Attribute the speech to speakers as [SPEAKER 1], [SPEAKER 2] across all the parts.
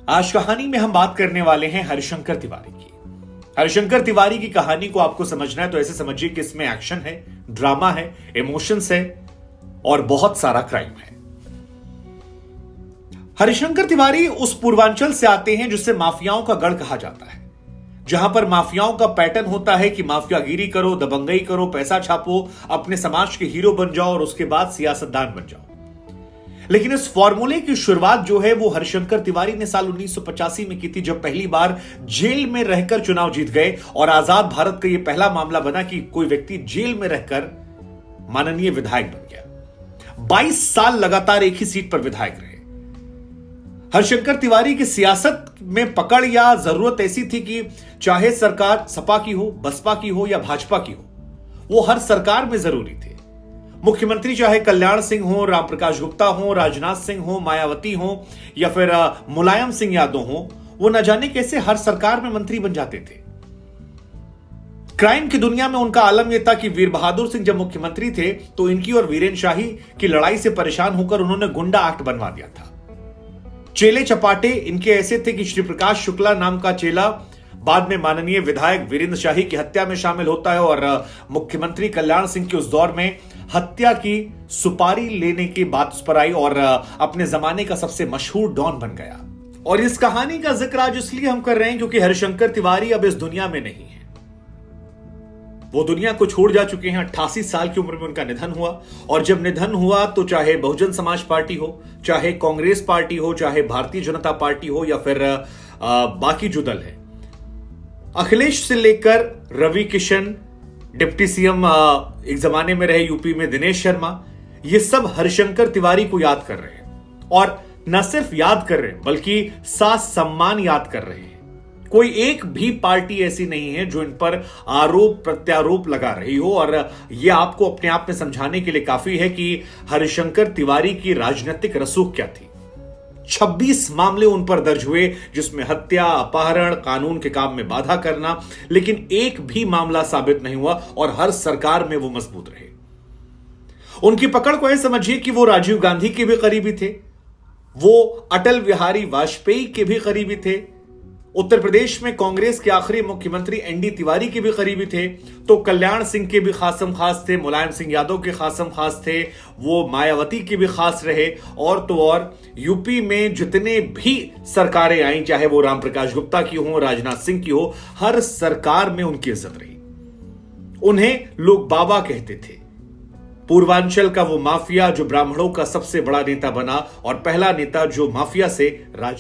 [SPEAKER 1] आज कहानी में हम बात करने वाले हैं हरिशंकर तिवारी की। हरिशंकर तिवारी की कहानी को आपको समझना है तो ऐसे समझिए कि इसमें एक्शन है, ड्रामा है, इमोशंस है और बहुत सारा क्राइम है। हरिशंकर तिवारी उस पूर्वांचल से आते हैं जिसे माफियाओं का गढ़ कहा जाता है, जहां पर माफियाओं का पैटर्न होता है कि माफियागिरी करो, दबंगई करो, पैसा छापो, अपने समाज के हीरो बन जाओ और उसके बाद सियासतदान बन जाओ। लेकिन इस फॉर्मूले की शुरुआत जो है वो हरिशंकर तिवारी ने साल 1985 में की थी, जब पहली बार जेल में रहकर चुनाव जीत गए और आजाद भारत का यह पहला मामला बना कि कोई व्यक्ति जेल में रहकर माननीय विधायक बन गया। 22 साल लगातार एक ही सीट पर विधायक रहे। हरिशंकर तिवारी की सियासत में पकड़ या जरूरत ऐसी थी कि चाहे सरकार सपा की हो, बसपा की हो या भाजपा की हो, वो हर सरकार में जरूरी थे। मुख्यमंत्री चाहे कल्याण सिंह हो, रामप्रकाश गुप्ता हो, राजनाथ सिंह हो, मायावती हो या फिर मुलायम सिंह यादव हो, वो न जाने कैसे हर सरकार में मंत्री बन जाते थे। क्राइम की दुनिया में उनका आलम यह था कि वीर बहादुर सिंह जब मुख्यमंत्री थे तो इनकी और वीरेन शाही की लड़ाई से परेशान होकर उन्होंने गुंडा एक्ट बनवा दिया था। चेले चपाटे इनके ऐसे थे कि श्री प्रकाश शुक्ला नाम का चेला बाद में माननीय विधायक वीरेंद्र शाही की हत्या में शामिल होता है और मुख्यमंत्री कल्याण सिंह की उस दौर में हत्या की सुपारी लेने की बात उस पर आई और अपने जमाने का सबसे मशहूर डॉन बन गया। और इस कहानी का जिक्र आज इसलिए हम कर रहे हैं क्योंकि हरिशंकर तिवारी अब इस दुनिया में नहीं है। वो दुनिया को छोड़ जा चुके हैं। 88 साल की उम्र में उनका निधन हुआ और जब निधन हुआ तो चाहे बहुजन समाज पार्टी हो, चाहे कांग्रेस पार्टी हो, चाहे भारतीय जनता पार्टी हो या फिर बाकी जो दल है, अखिलेश से लेकर रवि किशन, डिप्टी सीएम एक जमाने में रहे यूपी में दिनेश शर्मा, ये सब हरिशंकर तिवारी को याद कर रहे हैं और न सिर्फ याद कर रहे हैं बल्कि सास सम्मान याद कर रहे हैं। कोई एक भी पार्टी ऐसी नहीं है जो इन पर आरोप प्रत्यारोप लगा रही हो और यह आपको अपने आप में समझाने के लिए काफी है कि हरिशंकर तिवारी की राजनीतिक रसूख क्या थी। 26 मामले उन पर दर्ज हुए जिसमें हत्या, अपहरण, कानून के काम में बाधा करना, लेकिन एक भी मामला साबित नहीं हुआ और हर सरकार में वो मजबूत रहे। उनकी पकड़ को यह समझिए कि वो राजीव गांधी के भी करीबी थे, वो अटल बिहारी वाजपेयी के भी करीबी थे, उत्तर प्रदेश में कांग्रेस के आखिरी मुख्यमंत्री एनडी तिवारी के भी करीबी थे, तो कल्याण सिंह के भी खासम खास थे, मुलायम सिंह यादव के खासम खास थे, वो मायावती के भी खास रहे और तो और यूपी में जितने भी सरकारें आई, चाहे वो रामप्रकाश गुप्ता की हो, राजनाथ सिंह की हो, हर सरकार में उनकी इज्जत रही। उन्हें लोग बाबा कहते थे। पूर्वांचल का वो माफिया जो ब्राह्मणों का सबसे बड़ा नेता बना और पहला नेता जो माफिया से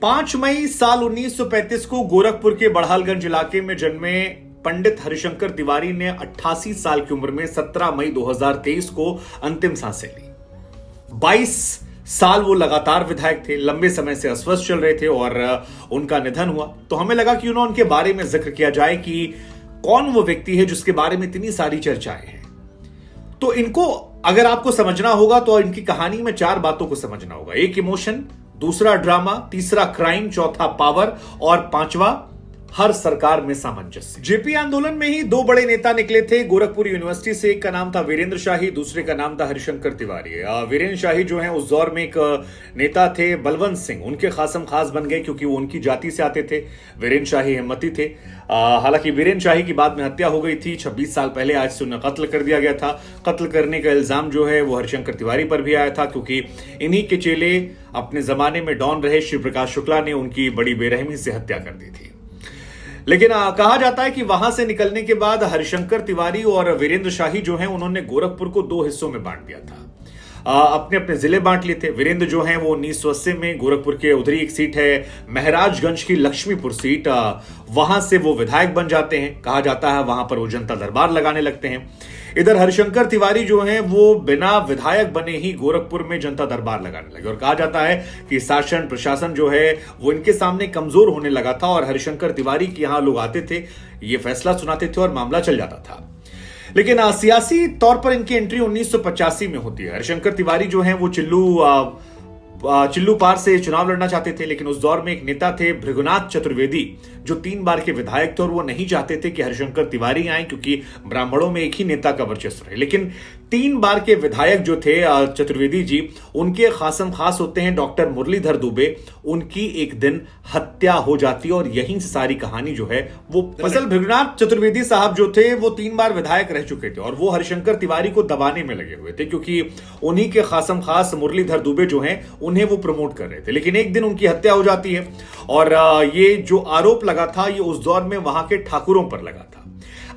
[SPEAKER 1] 5 मई साल 1935 को गोरखपुर के बड़हालगंज इलाके में जन्मे पंडित हरिशंकर तिवारी ने 88 साल की उम्र में 17 मई 2023 को अंतिम सांसें ली। 22 साल वो लगातार विधायक थे, लंबे समय से अस्वस्थ चल रहे थे और उनका निधन हुआ तो हमें लगा क्यों ना उनके बारे में जिक्र किया जाए कि कौन वो व्यक्ति है जिसके बारे में इतनी सारी चर्चाएं हैं। तो इनको अगर आपको समझना होगा तो इनकी कहानी में 4 बातों को समझना होगा। एक इमोशन, दूसरा ड्रामा, तीसरा क्राइम, चौथा पावर और 5वां हर सरकार में सामंजस्य। जेपी आंदोलन में ही 2 बड़े नेता निकले थे गोरखपुर यूनिवर्सिटी से। एक का नाम था वीरेंद्र शाही, दूसरे का नाम था हरिशंकर तिवारी। वीरेंद्र शाही जो है उस दौर में एक नेता थे बलवंत सिंह, उनके खासम खास बन गए क्योंकि वो उनकी जाति से आते थे। वीरेंद्र शाही हिम्मती थे। हालांकि वीरेंद्र शाही की बाद में हत्या हो गई थी 26 साल पहले, आज से उन्हें कत्ल कर दिया गया था। कत्ल करने का इल्जाम जो है वो हरिशंकर तिवारी पर भी आया था क्योंकि इन्हीं के चेले अपने जमाने में डॉन रहे श्री प्रकाश शुक्ला ने उनकी बड़ी बेरहमी से हत्या कर दी थी। लेकिन कहा जाता है कि वहां से निकलने के बाद हरिशंकर तिवारी और वीरेंद्र शाही जो हैं उन्होंने गोरखपुर को 2 हिस्सों में बांट दिया था। अपने अपने जिले बांट लिए थे। वीरेंद्र जो हैं वो 1980 में गोरखपुर के उधर एक सीट है महराजगंज की लक्ष्मीपुर सीट, वहां से वो विधायक बन जाते हैं। कहा जाता है वहां पर वो जनता दरबार लगाने लगते हैं। इधर हरिशंकर तिवारी जो हैं वो बिना विधायक बने ही गोरखपुर में जनता दरबार लगाने लगे और कहा जाता है कि शासन प्रशासन जो है वो इनके सामने कमजोर होने लगा था और हरिशंकर तिवारी के यहां लोग आते थे, ये फैसला सुनाते थे और मामला चल जाता था। लेकिन सियासी तौर पर इनकी एंट्री 1985 में होती है। हरिशंकर तिवारी जो हैं वो चिल्लू पार से चुनाव लड़ना चाहते थे, लेकिन उस दौर में एक नेता थे भृगुनाथ चतुर्वेदी जो 3 बार के विधायक थे और वो नहीं चाहते थे कि हरिशंकर तिवारी आए क्योंकि ब्राह्मणों में एक ही नेता का वर्चस्व रहे। लेकिन 3 बार के विधायक जो थे चतुर्वेदी जी, उनके खासम खास होते हैं डॉक्टर मुरलीधर दुबे। उनकी एक दिन हत्या हो जाती है और यहीं से सारी कहानी जो है वो दरअसल भृगुनाथ चतुर्वेदी साहब जो थे वो 3 बार विधायक रह चुके थे और वो हरिशंकर तिवारी को दबाने में लगे हुए थे, क्योंकि उन्हीं के खासम खास मुरलीधर दुबे जो हैं उन्हें वो प्रमोट कर रहे थे। लेकिन एक दिन उनकी हत्या हो जाती है और ये जो आरोप लगा था ये उस दौर में वहां के ठाकुरों पर लगा था।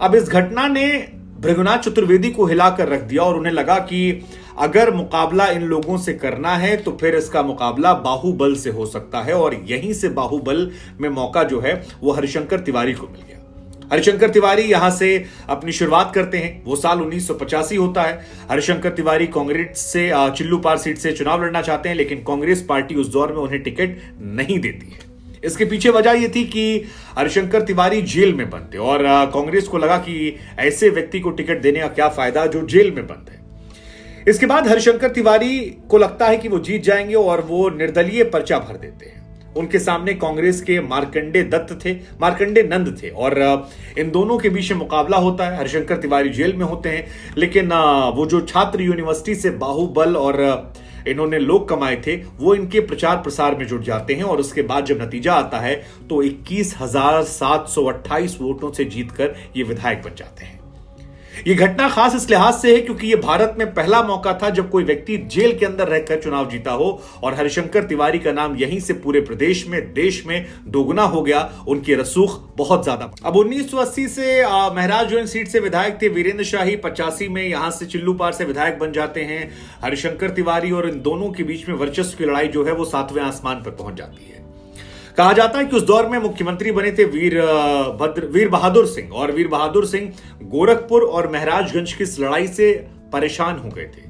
[SPEAKER 1] अब इस घटना ने भृगुनाथ चतुर्वेदी को हिलाकर रख दिया और उन्हें लगा कि अगर मुकाबला इन लोगों से करना है तो फिर इसका मुकाबला बाहुबल से हो सकता है, और यहीं से बाहुबल में मौका जो है वो हरिशंकर तिवारी को मिल गया। हरिशंकर तिवारी यहां से अपनी शुरुआत करते हैं। वो साल 1985 होता है। हरिशंकर तिवारी कांग्रेस से चिल्लूपार सीट से चुनाव लड़ना चाहते हैं, लेकिन कांग्रेस पार्टी उस दौर में उन्हें टिकट नहीं देती है। इसके पीछे वजह यह थी कि हरिशंकर तिवारी जेल में बंद थे और कांग्रेस को लगा कि ऐसे व्यक्ति को टिकट देने का क्या फायदा जो जेल में बंद है। इसके बाद हरिशंकर तिवारी को लगता है कि वो जीत जाएंगे और वो निर्दलीय पर्चा भर देते हैं। उनके सामने कांग्रेस के मार्कंडे नंद थे और इन दोनों के बीच मुकाबला होता है। हरिशंकर तिवारी जेल में होते हैं, लेकिन वो जो छात्र यूनिवर्सिटी से बाहुबल और इन्होंने लोग कमाए थे वो इनके प्रचार प्रसार में जुट जाते हैं और उसके बाद जब नतीजा आता है तो 21,728 वोटों से जीतकर ये विधायक बन जाते हैं। ये घटना खास इस लिहाज से है क्योंकि ये भारत में पहला मौका था जब कोई व्यक्ति जेल के अंदर रहकर चुनाव जीता हो और हरिशंकर तिवारी का नाम यहीं से पूरे प्रदेश में, देश में दोगुना हो गया। उनकी रसूख बहुत ज्यादा। अब 1980 से महराजगंज सीट से विधायक थे वीरेंद्र शाही। 85 में यहां से चिल्लूपार से विधायक बन जाते हैं हरिशंकर तिवारी और इन दोनों के बीच में वर्चस्व की लड़ाई जो है वो 7वें आसमान पर पहुंच जाती है। कहा जाता है कि उस दौर में मुख्यमंत्री बने थे वीर बहादुर सिंह, और वीर बहादुर सिंह गोरखपुर और महराजगंज की इस लड़ाई से परेशान हो गए थे।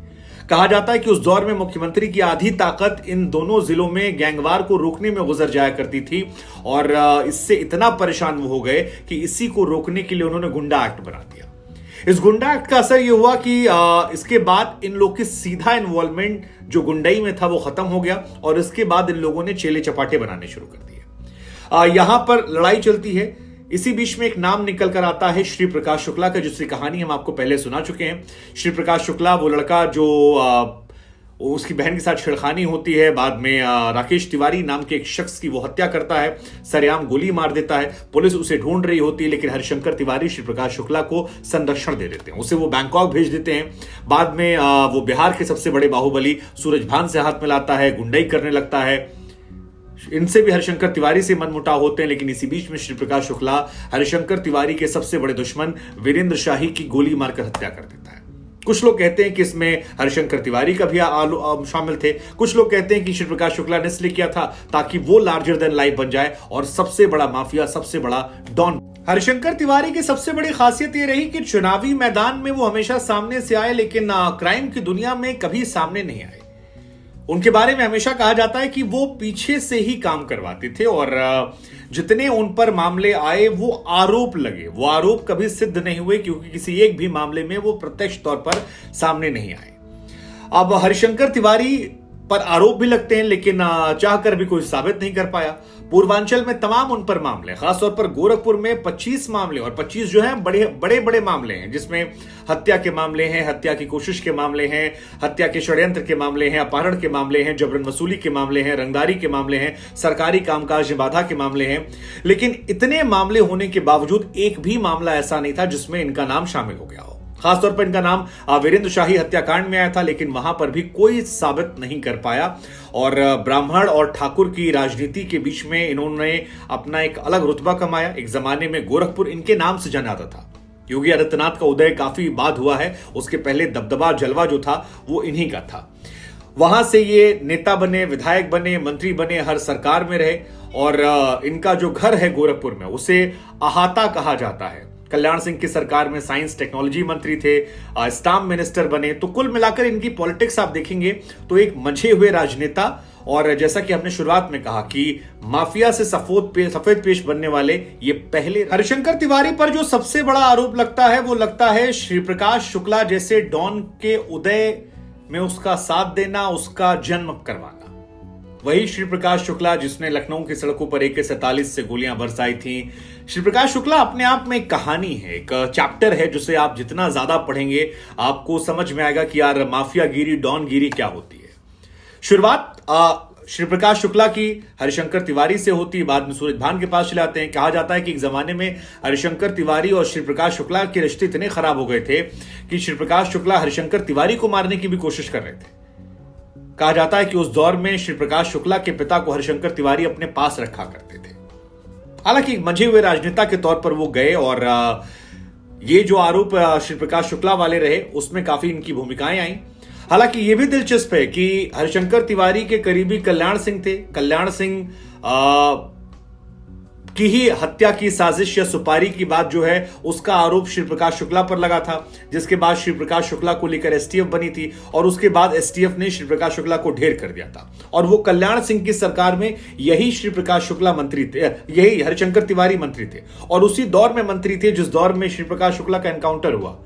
[SPEAKER 1] कहा जाता है कि उस दौर में मुख्यमंत्री की आधी ताकत इन दोनों जिलों में गैंगवार को रोकने में गुजर जाया करती थी और इससे इतना परेशान वो हो गए कि इसी को रोकने के लिए उन्होंने गुंडा एक्ट बना दिया। इस गुंडा एक्ट का असर यह हुआ कि इसके बाद इन लोग की सीधा इन्वॉल्वमेंट जो गुंडई में था वो खत्म हो गया और इसके बाद इन लोगों ने चेले चपाटे बनाने शुरू कर दिए। यहां पर लड़ाई चलती है। इसी बीच में एक नाम निकल कर आता है श्री प्रकाश शुक्ला का, जिसकी कहानी हम आपको पहले सुना चुके हैं। श्री प्रकाश शुक्ला वो लड़का जो उसकी बहन के साथ छेड़खानी होती है, बाद में राकेश तिवारी नाम के एक शख्स की वो हत्या करता है, सरेआम गोली मार देता है। पुलिस उसे ढूंढ रही होती है लेकिन हरिशंकर तिवारी श्री प्रकाश शुक्ला को संरक्षण दे देते हैं, उसे वो बैंकॉक भेज देते हैं। बाद में वो बिहार के सबसे बड़े बाहुबली सूरजभान से हाथ मिलाता है, गुंडाई करने लगता है। इनसे भी हरिशंकर तिवारी से मनमुटाव होते हैं, लेकिन इसी बीच में श्री प्रकाश शुक्ला हरिशंकर तिवारी के सबसे बड़े दुश्मन वीरेंद्र शाही की गोली मारकर हत्या कर देता है। कुछ लोग कहते हैं कि इसमें हरिशंकर तिवारी का भी शामिल थे, कुछ लोग कहते हैं कि श्री प्रकाश शुक्ला ने इसलिए किया था ताकि वो लार्जर देन लाइफ बन जाए और सबसे बड़ा माफिया, सबसे बड़ा डॉन। हरिशंकर तिवारी की सबसे बड़ी खासियत यह रही कि चुनावी मैदान में वो हमेशा सामने से आए, लेकिन क्राइम की दुनिया में कभी सामने नहीं आए। उनके बारे में हमेशा कहा जाता है कि वो पीछे से ही काम करवाते थे और जितने उन पर मामले आए वो आरोप लगे, वो आरोप कभी सिद्ध नहीं हुए क्योंकि किसी एक भी मामले में वो प्रत्यक्ष तौर पर सामने नहीं आए। अब हरिशंकर तिवारी पर आरोप भी लगते हैं लेकिन चाहकर भी कोई साबित नहीं कर पाया। पूर्वांचल में तमाम उन पर मामले, खासतौर पर गोरखपुर में 25 मामले, और 25 जो हैं बड़े बड़े मामले हैं, जिसमें हत्या के मामले हैं, हत्या की कोशिश के मामले हैं, हत्या के षड्यंत्र के मामले हैं, अपहरण के मामले हैं, जबरन वसूली के मामले हैं, रंगदारी के मामले हैं, सरकारी कामकाज में बाधा के मामले हैं। लेकिन इतने मामले होने के बावजूद एक भी मामला ऐसा नहीं था जिसमें इनका नाम शामिल हो गया हो। खासतौर पर इनका नाम वीरेंद्र शाही हत्याकांड में आया था, लेकिन वहां पर भी कोई साबित नहीं कर पाया और ब्राह्मण और ठाकुर की राजनीति के बीच में इन्होंने अपना एक अलग रुतबा कमाया। एक जमाने में गोरखपुर इनके नाम से जाना जाता था। योगी आदित्यनाथ का उदय काफी बाद हुआ है, उसके पहले दबदबा जलवा जो था वो इन्हीं का था। वहां से ये नेता बने, विधायक बने, मंत्री बने, हर सरकार में रहे और इनका जो घर है गोरखपुर में उसे अहाता कहा जाता है। कल्याण सिंह की सरकार में साइंस टेक्नोलॉजी मंत्री थे, स्टाम्प मिनिस्टर बने। तो कुल मिलाकर इनकी पॉलिटिक्स आप देखेंगे तो एक मंझे हुए राजनेता, और जैसा कि हमने शुरुआत में कहा कि माफिया से सफेद पेश बनने वाले ये पहले। हरिशंकर तिवारी पर जो सबसे बड़ा आरोप लगता है वो लगता है श्री प्रकाश शुक्ला जैसे डॉन के उदय में उसका साथ देना, उसका जन्म करवाना। वही श्री प्रकाश शुक्ला जिसने लखनऊ की सड़कों पर AK-47 से गोलियां बरसाई थी। श्री प्रकाश शुक्ला अपने आप में एक कहानी है, एक चैप्टर है, जिसे आप जितना ज्यादा पढ़ेंगे आपको समझ में आएगा कि यार माफियागिरी, डॉनगिरी क्या होती है। शुरुआत श्री प्रकाश शुक्ला की हरिशंकर तिवारी से होती है, बाद में सूरज भान के पास चले आते हैं। कहा जाता है कि एक जमाने में हरिशंकर तिवारी और श्री प्रकाश शुक्ला के रिश्ते इतने खराब हो गए थे कि श्री प्रकाश शुक्ला हरिशंकर तिवारी को मारने की भी कोशिश कर रहे थे। कहा जाता है कि उस दौर में श्री प्रकाश शुक्ला के पिता को हरिशंकर तिवारी अपने पास रखा करते थे। हालांकि मंझे हुए राजनेता के तौर पर वो गए और ये जो आरोप श्री प्रकाश शुक्ला वाले रहे उसमें काफी इनकी भूमिकाएं आई। हालांकि यह भी दिलचस्प है कि हरिशंकर तिवारी के करीबी कल्याण सिंह थे। कल्याण सिंह की ही हत्या की साजिश या सुपारी की बात जो है उसका आरोप श्री प्रकाश शुक्ला पर लगा था, जिसके बाद श्री प्रकाश शुक्ला को लेकर STF बनी थी और उसके बाद STF ने श्री प्रकाश शुक्ला को ढेर कर दिया था। और वो कल्याण सिंह की सरकार में यही श्री प्रकाश शुक्ला मंत्री थे, यही हरिशंकर तिवारी मंत्री थे और उसी दौर में मंत्री थे जिस दौर में श्री प्रकाश शुक्ला का एनकाउंटर हुआ।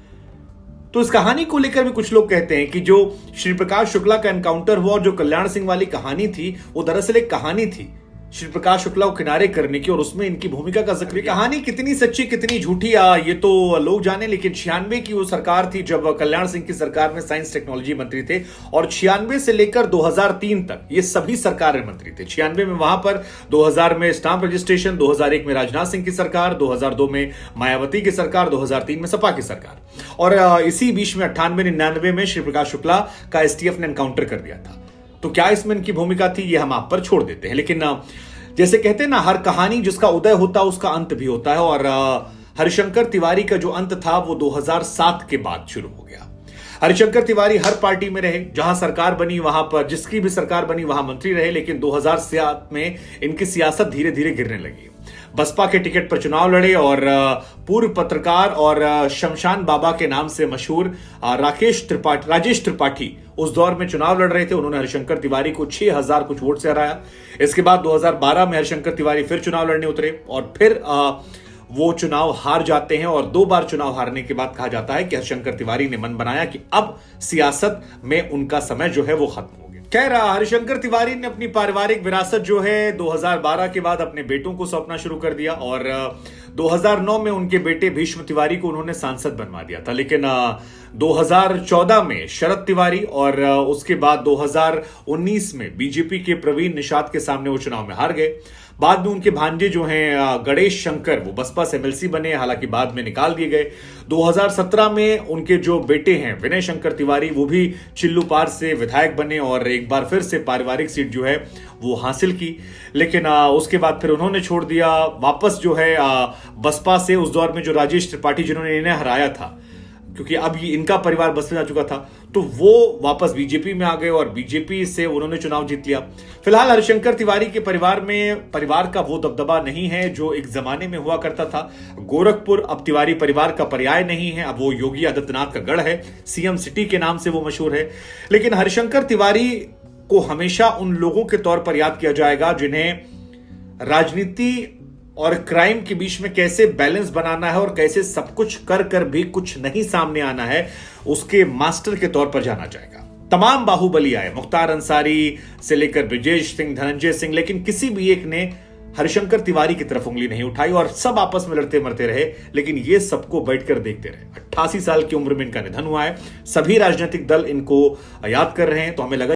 [SPEAKER 1] तो इस कहानी को लेकर भी कुछ लोग कहते हैं कि जो श्री प्रकाश शुक्ला का एनकाउंटर हुआ और जो कल्याण सिंह वाली कहानी थी वो दरअसल एक कहानी थी श्री प्रकाश शुक्ला को किनारे करने की और उसमें इनकी भूमिका का जिक्र। कहानी कितनी सच्ची कितनी झूठी ये तो लोग जाने, लेकिन 96 की वो सरकार थी जब कल्याण सिंह की सरकार में साइंस टेक्नोलॉजी मंत्री थे और 96 से लेकर 2003 तक ये सभी सरकार मंत्री थे। 96 में वहां पर, 2000 में स्टाम्प रजिस्ट्रेशन, 2001 में राजनाथ सिंह की सरकार, 2002 में मायावती की सरकार, 2003 में सपा की सरकार और इसी बीच में 98-99 में श्री प्रकाश शुक्ला का STF ने एनकाउंटर कर दिया था। तो क्या इसमें इनकी भूमिका थी ये हम आप पर छोड़ देते हैं, लेकिन जैसे कहते हैं ना, हर कहानी जिसका उदय होता है उसका अंत भी होता है और हरिशंकर तिवारी का जो अंत था वो 2007 के बाद शुरू हो गया। हरिशंकर तिवारी हर पार्टी में रहे, जहां सरकार बनी वहां पर, जिसकी भी सरकार बनी वहां मंत्री रहे, लेकिन 2007 में इनकी सियासत धीरे धीरे गिरने लगी। बसपा के टिकट पर चुनाव लड़े और पूर्व पत्रकार और शमशान बाबा के नाम से मशहूर राजेश त्रिपाठी उस दौर में चुनाव लड़ रहे थे। उन्होंने हरिशंकर तिवारी को 6000 कुछ वोट से हराया। इसके बाद 2012 में हरिशंकर तिवारी फिर चुनाव लड़ने उतरे और फिर वो चुनाव हार जाते हैं और 2 बार चुनाव हारने के बाद कहा जाता है कि हरिशंकर तिवारी ने मन बनाया कि अब सियासत में उनका समय जो है वो खत्म हो गया। खैर, हरिशंकर तिवारी ने अपनी पारिवारिक विरासत जो है 2012 के बाद अपने बेटों को सौंपना शुरू कर दिया और 2009 में उनके बेटे भीष्म तिवारी को उन्होंने सांसद बनवा दिया था। लेकिन 2014 में शरद तिवारी और उसके बाद 2019 में बीजेपी के प्रवीण निषाद के सामने वो चुनाव में हार गए। बाद में उनके भांजे जो हैं गणेश शंकर वो बसपा से MLC बने, हालांकि बाद में निकाल दिए गए। 2017 में उनके जो बेटे हैं विनय शंकर तिवारी वो भी चिल्लूपार से विधायक बने और एक बार फिर से पारिवारिक सीट जो है वो हासिल की। लेकिन उसके बाद फिर उन्होंने छोड़ दिया, वापस जो है बसपा से उस दौर में जो राजेश त्रिपाठी जिन्होंने इन्हें हराया था, क्योंकि अब ये इनका परिवार बस में जा चुका था, तो वो वापस बीजेपी में आ गए और बीजेपी से उन्होंने चुनाव जीत लिया। फिलहाल हरिशंकर तिवारी के परिवार का वो दबदबा नहीं है जो एक जमाने में हुआ करता था। गोरखपुर अब तिवारी परिवार का पर्याय नहीं है, अब वो योगी आदित्यनाथ का गढ़ है, CM सिटी के नाम से वो मशहूर है। लेकिन हरिशंकर तिवारी को हमेशा उन लोगों के तौर पर याद किया जाएगा जिन्हें राजनीति और क्राइम के बीच में कैसे बैलेंस बनाना है और कैसे सब कुछ कर कर भी कुछ नहीं सामने आना है, उसके मास्टर के तौर पर जाना जाएगा। तमाम बाहुबली आए, मुख्तार अंसारी से लेकर ब्रिजेश सिंह, धनंजय सिंह, लेकिन किसी भी एक ने हरिशंकर तिवारी की तरफ उंगली नहीं उठाई और सब आपस में लड़ते मरते रहे। लेकिन ये सबको बैठकर देखते रहे। 88 साल की उम्र में इनका निधन हुआ है। सभी राजनीतिक दल इनको याद कर रहे हैं, तो हमें लगा